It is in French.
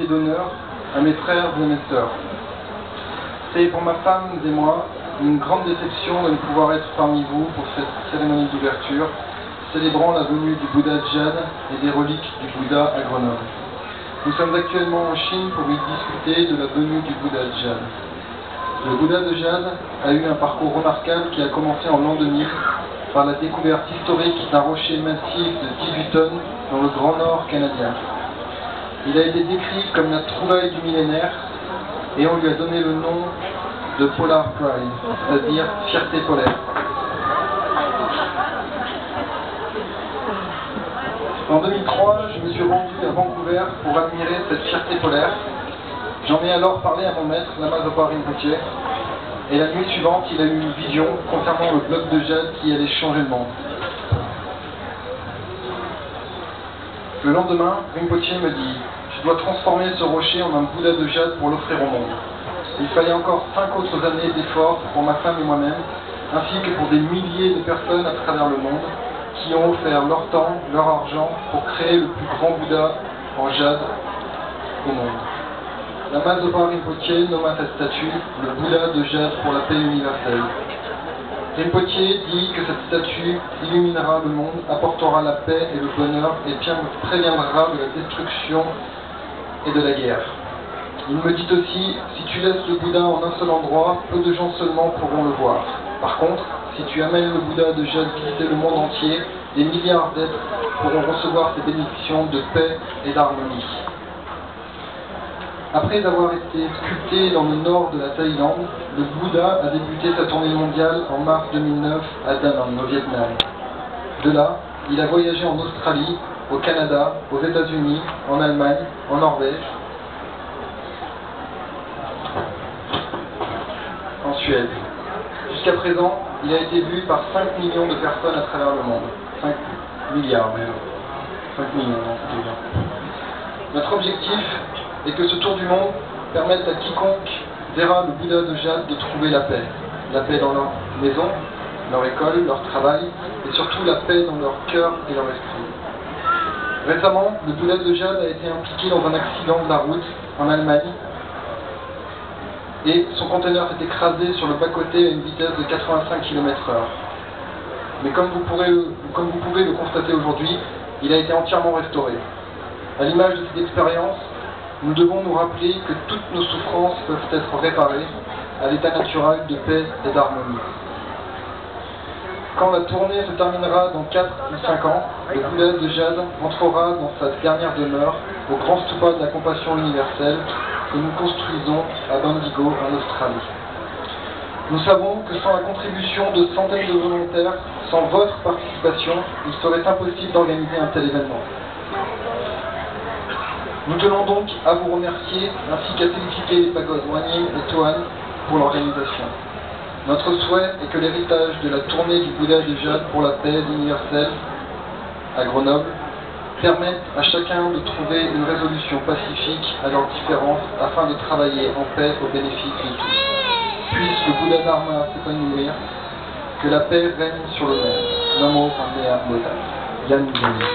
d'honneur à mes frères et mes sœurs. C'est pour ma femme et moi une grande déception de ne pouvoir être parmi vous pour cette cérémonie d'ouverture, célébrant la venue du Bouddha de Jade et des reliques du Bouddha à Grenoble. Nous sommes actuellement en Chine pour y discuter de la venue du Bouddha de Jade. Le Bouddha de Jade a eu un parcours remarquable qui a commencé en l'an 2000 par la découverte historique d'un rocher massif de 18 tonnes dans le Grand Nord canadien. Il a été décrit comme la trouvaille du millénaire et on lui a donné le nom de Polar Pride, c'est-à-dire fierté polaire. En 2003, je me suis rendu à Vancouver pour admirer cette fierté polaire. J'en ai alors parlé à mon maître, Lama Zopa Rinpoche, et la nuit suivante, il a eu une vision concernant le bloc de jade qui allait changer le monde. Le lendemain, Rinpoche me dit « Je dois transformer ce rocher en un Bouddha de jade pour l'offrir au monde. » Il fallait encore 5 autres années d'efforts pour ma femme et moi-même, ainsi que pour des milliers de personnes à travers le monde, qui ont offert leur temps, leur argent pour créer le plus grand Bouddha en jade au monde. Lama Zopa Rinpoche nomma cette statue le Bouddha de jade pour la paix universelle. Rinpoche dit que cette statue illuminera le monde, apportera la paix et le bonheur et préviendra de la destruction et de la guerre. Il me dit aussi, si tu laisses le Bouddha en un seul endroit, peu de gens seulement pourront le voir. Par contre, si tu amènes le Bouddha de jade visiter le monde entier, des milliards d'êtres pourront recevoir ces bénédictions de paix et d'harmonie. Après avoir été sculpté dans le nord de la Thaïlande, le Bouddha a débuté sa tournée mondiale en mars 2009 à Da Nang, au Vietnam. De là, il a voyagé en Australie, au Canada, aux États-Unis, en Allemagne, en Norvège, en Suède. Jusqu'à présent, il a été vu par 5 millions de personnes à travers le monde. 5 milliards même. 5 millions, non, c'est bien. Notre objectif est que ce tour du monde permette à quiconque verra le Bouddha de jade de trouver la paix. La paix dans leur maison, leur école, leur travail, et surtout la paix dans leur cœur et leur esprit. Récemment, le Bouddha de jade a été impliqué dans un accident de la route en Allemagne, et son conteneur s'est écrasé sur le bas-côté à une vitesse de 85 km/h. Mais comme vous pouvez le constater aujourd'hui, il a été entièrement restauré. À l'image de cette expérience, nous devons nous rappeler que toutes nos souffrances peuvent être réparées à l'état naturel de paix et d'harmonie. Quand la tournée se terminera dans 4 ou 5 ans, le Bouddha de jade entrera dans sa dernière demeure, au grand stupa de la compassion universelle, que nous construisons à Bendigo, en Australie. Nous savons que sans la contribution de centaines de volontaires, sans votre participation, il serait impossible d'organiser un tel événement. Nous tenons donc à vous remercier, ainsi qu'à féliciter les pagodes Wanyin et Toan pour l'organisation. Notre souhait est que l'héritage de la tournée du Bouddha de jade pour la paix universelle à Grenoble permettent à chacun de trouver une résolution pacifique à leurs différences afin de travailler en paix au bénéfice de tous. Puisse le Bouddha Dharma s'épanouir, que la paix règne sur le monde. Namo Pandea Bota. Yann Zoni.